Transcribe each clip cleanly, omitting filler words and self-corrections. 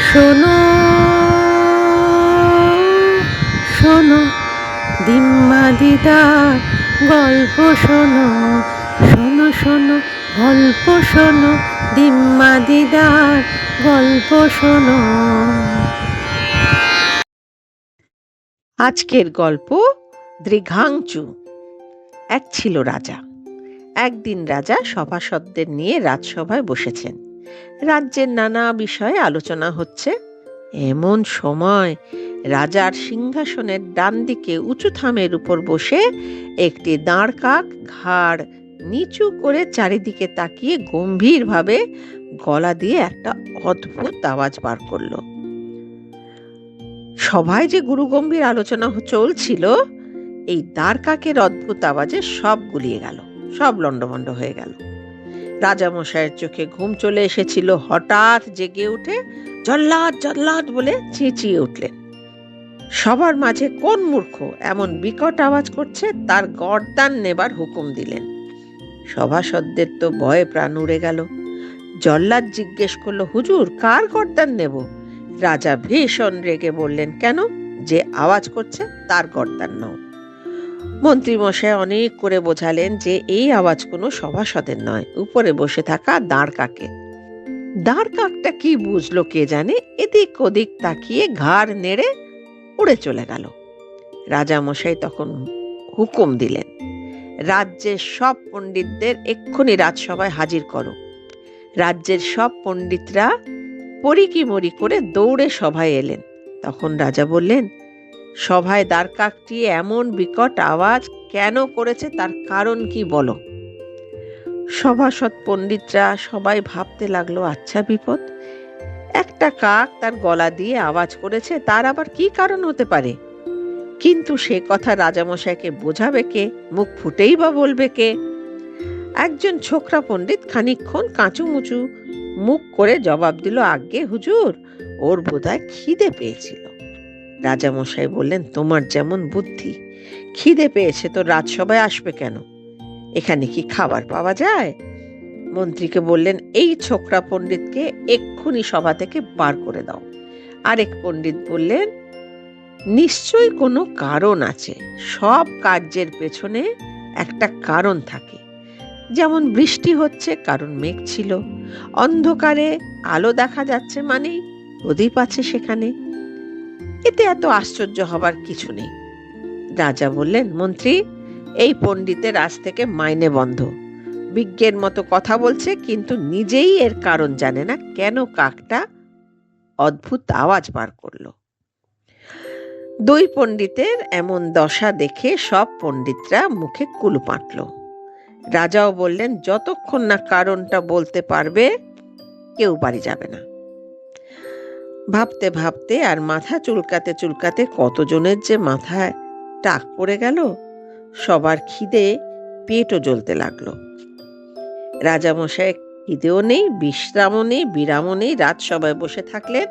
শোনো শোনো দিম্মা দিদার গল্প শোনো, শোনো শোনো গল্প শোনো, দিম্মা দিদার গল্প শোনো। আজকের গল্প দৃঘাংচু। এক ছিল রাজা। একদিন রাজা সভাসদদের নিয়ে রাজসভায় বসেছেন। রাজ্যের নানা বিষয়ে আলোচনা হচ্ছে। এমন সময় রাজার সিংহাসনের ডান দিকে উঁচু থামের উপর বসে একটি দাঁড় কাক ঘাড় নিচু করে চারিদিকে তাকিয়ে গম্ভীরভাবে গলা দিয়ে একটা অদ্ভুত আওয়াজ বার করল। সভায় যে গুরুগম্ভীর আলোচনা চলছিল, এই দাঁড় কাকের অদ্ভুত আওয়াজে সব গুলিয়ে গেল, সব লন্ডভন্ড হয়ে গেল। রাজামশাইয়ের চোখে ঘুম চলে এসেছিল। হঠাৎ জেগে উঠে জল্লাদ জল্লাদ বলে চেঁচিয়ে উঠলেন। সবার মাঝে কোন মূর্খ এমন বিকট আওয়াজ করছে, তার গর্দান নেবার হুকুম দিলেন। সভাসদদের তো ভয়ে প্রাণ উড়ে গেল। জল্লাদ জিজ্ঞেস করলো, হুজুর, কার গর্দান নেব? রাজা ভীষণ রেগে বললেন, কেন? যে আওয়াজ করছে তার গর্দান নাও। মন্ত্রীমশাই অনেক করে বোঝালেন যে এই আওয়াজ কোনো সভাসদের নয়, উপরে বসে থাকা দাঁড় কাকের। দাঁড় কাকটা কি বুঝলো কে জানে, এদিক ওদিক তাকিয়ে ঘাড় নেড়ে উড়ে চলে গেল। রাজামশাই তখন হুকুম দিলেন, রাজ্যের সব পণ্ডিতদের এক্ষুনি রাজসভায় হাজির করো। রাজ্যের সব পণ্ডিতরা পরিকি মরি করে দৌড়ে সভায় এলেন। তখন রাজা বললেন, সভায় দাঁড় কাকটি এমন বিকট আওয়াজ কেন করেছে, তার কারণ কি বলো। সভাসদ পণ্ডিতরা সবাই ভাবতে লাগলো, আচ্ছা বিপদ, একটা কাক তার গলা দিয়ে আওয়াজ করেছে, তার আবার কি কারণ হতে পারে? কিন্তু সে কথা রাজামশাইকে বোঝাবে কে, মুখ ফুটেই বা বলবে কে? একজন ছোকরা পণ্ডিত খানিকক্ষণ কাঁচুমুচু মুখ করে জবাব দিল, আজ্ঞে হুজুর, ওর বোধহয় খিদে পেয়েছিল। রাজামশাই বললেন, তোমার যেমন বুদ্ধি, খিদে পেয়েছে তো রাজসভায় আসবে কেন? এখানে কি খাবার পাওয়া যায়? মন্ত্রীকে বললেন, এই ছোকরা পণ্ডিতকে এক্ষুনি সভা থেকে বার করে দাও। আরেক পণ্ডিত বললেন, নিশ্চয়ই কোনো কারণ আছে, সব কার্যের পেছনে একটা কারণ থাকে। যেমন বৃষ্টি হচ্ছে, কারণ মেঘ ছিল। অন্ধকারে আলো দেখা যাচ্ছে মানেই প্রদীপ আছে সেখানে। এতে এত আশ্চর্য হবার কিছু নেই। রাজা বললেন, মন্ত্রী, এই পণ্ডিতের আজ থেকে মাইনে বন্ধ। বিজ্ঞের মতো কথা বলছে, কিন্তু নিজেই এর কারণ জানে না, কেন কাকটা অদ্ভুত আওয়াজ বার করলো। দুই পণ্ডিতের এমন দশা দেখে সব পণ্ডিতরা মুখে কুলুপ আঁটল। রাজাও বললেন, যতক্ষণ না কারণটা বলতে পারবে কেউ বাড়ি যাবে না। ভাবতে ভাবতে আর মাথা চুলকাতে চুলকাতে কতজনের যে মাথায় টাক পড়ে গেল। সবার খিদে পেটও জ্বলতে লাগলো। রাজামশাই খিদেও নেই, বিশ্রামও নেই, বিরামও নেই, রাজসভায় বসে থাকলেন।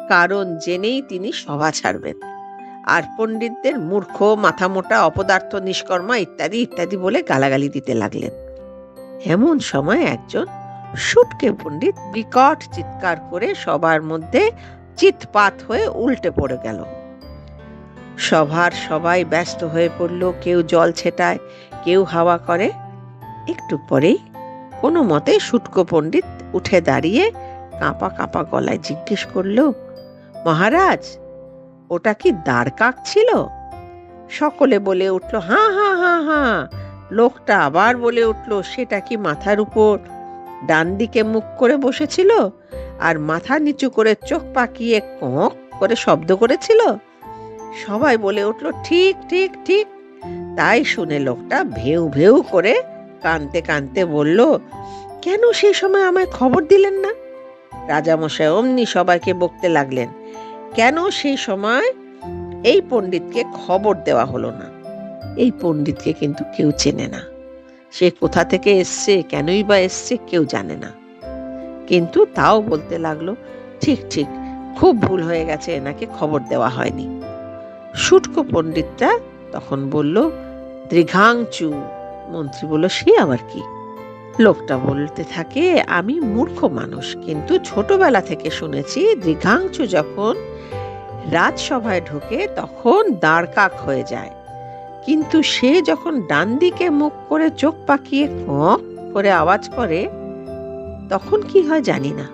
কারণ জেনেই তিনি সভা ছাড়বেন। আর পণ্ডিতদের মূর্খ, মাথা মোটা, অপদার্থ, নিষ্কর্মা ইত্যাদি ইত্যাদি বলে গালাগালি দিতে লাগলেন। এমন সময় একজন সুটকে পণ্ডিত বিকট চিৎকার করে সবার মধ্যে চিৎপাত হয়ে উল্টে পড়ে গেল। সভার সবাই ব্যস্ত হয়ে পড়ল, কেউ জল ছেটায়, কেউ হাওয়া করে। একটু পরেই কোনো মতে সুটকো পণ্ডিত উঠে দাঁড়িয়ে কাঁপা কাঁপা গলায় জিজ্ঞেস করল, মহারাজ, ওটা কি দাঁড় কাক ছিল? সকলে বলে উঠল, হাঁ হাঁ হাঁ হাঁ। লোকটা আবার বলে উঠল, সেটা কি মাথার উপর ডান দিকে মুখ করে বসেছিল আর মাথা নিচু করে চোখ পাকিয়ে কক করে শব্দ করেছিল? সবাই বলে উঠল, ঠিক ঠিক ঠিক। তাই শুনে লোকটা ভেউ ভেউ করে কাঁদতে কাঁদতে বলল, কেন সেই সময় আমায় খবর দিলেন না? রাজামশাই অমনি সবাইকে বকতে লাগলেন, কেন সেই সময় এই পণ্ডিতকে খবর দেওয়া হলো না? এই পণ্ডিতকে কিন্তু কেউ চেনে না। সে কোথা থেকে এসছে, কেনই বা এসছে, কেউ জানে না। কিন্তু তাও বলতে লাগলো, ঠিক ঠিক, খুব ভুল হয়ে গেছে, এনাকে খবর দেওয়া হয়নি। সুটকো পণ্ডিতটা তখন বলল, দৃঘাংচু। মন্ত্রী বলল, সে আবার কি? লোকটা বলতে থাকে, আমি মূর্খ মানুষ, কিন্তু ছোটবেলা থেকে শুনেছি দীঘাংশু যখন রাজসভায় ঢোকে তখন দাঁড় কাক হয়ে যায়, কিন্তু সে যখন ডান দিকে মুখ করে চোখ পাকিয়ে কক করে আওয়াজ করে তখন কি হয় জানি না,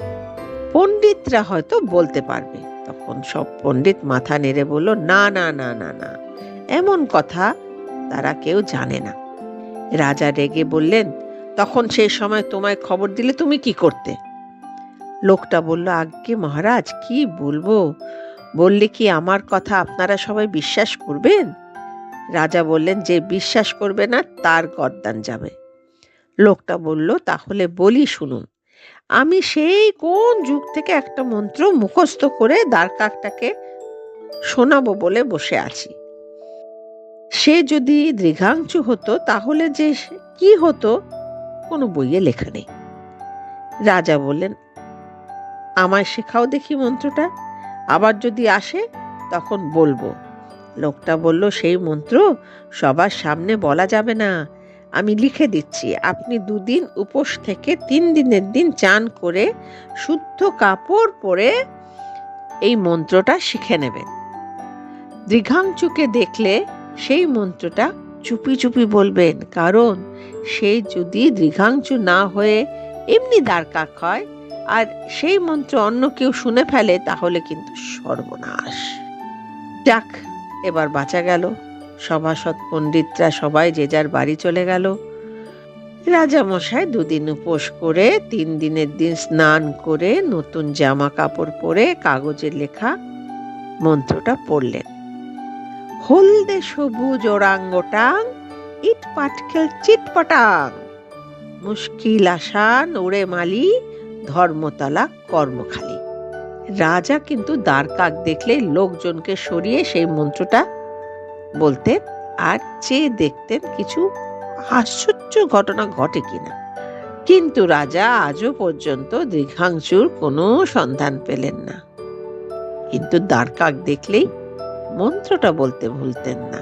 পণ্ডিতরা হয়তো বলতে পারবে। তখন সব পণ্ডিত মাথা নেড়ে বলল, না না না না না, এমন কথা তারা কেউ জানে না। রাজা রেগে বললেন, তখন সেই সময় তোমায় খবর দিলে তুমি কি করতে? লোকটা বলল, আজ্ঞে মহারাজ, কি বলবো, বললে কি আমার কথা আপনারা সবাই বিশ্বাস করবেন? রাজা বললেন, যে বিশ্বাস করবে না তার গর্দান যাবে। লোকটা বলল, তাহলে বলি শুনুন, আমি সেই কোন যুগ থেকে একটা মন্ত্র মুখস্থ করে দ্বারকাকটাকে শোনাবো বলে বসে আছি। সে যদি দীঘাংশু হতো তাহলে যে কি হতো কোনো বইয়ে লেখা নেই। রাজা বললেন, আমায় শেখাও দেখি মন্ত্রটা, আবার যদি আসে তখন বলবো। লোকটা বলল, সেই মন্ত্র সবার সামনে বলা যাবে না, আমি লিখে দিচ্ছি। আপনি 2 দিন উপোস থেকে 3 দিনের দিন চান করে শুদ্ধ কাপড় পরে এই মন্ত্রটা শিখে নেবেন। দীঘাংশুকে দেখলে সেই মন্ত্রটা চুপি চুপি বলবেন, কারণ সে যদি দীঘাংশু না হয়ে এমনি দ্বারকাক হয় আর সেই মন্ত্র অন্য কেউ শুনে ফেলে তাহলে কিন্তু সর্বনাশ। যাক, এবার বাঁচা গেল। সভাসদ পণ্ডিতরা সবাই যে যার বাড়ি চলে গেল। রাজা মশাই 2 দিন উপোস করে 3 দিনের দিন স্নান করে নতুন জামা কাপড় পরে কাগজে লেখা মন্ত্রটা পড়লেন। হলদে সবুজ ওরাঙ্গটাং, ইট পাটকেল চিটপটাং, মুশকিল আসান ওরে মালি, ধর্মতলা কর্মখালি। রাজা কিন্তু দ্বারকাক দেখলে লোকজনকে সরিয়ে সেই মন্ত্রটা বলতেন আর চেয়ে দেখতেন কিছু আশ্চর্য ঘটনা ঘটে কিনা। কিন্তু রাজা আজও পর্যন্ত দীঘাংশুর কোনো সন্ধান পেলেন না, কিন্তু দ্বারকাক দেখলেই মন্ত্রটা বলতে ভুলতেন না।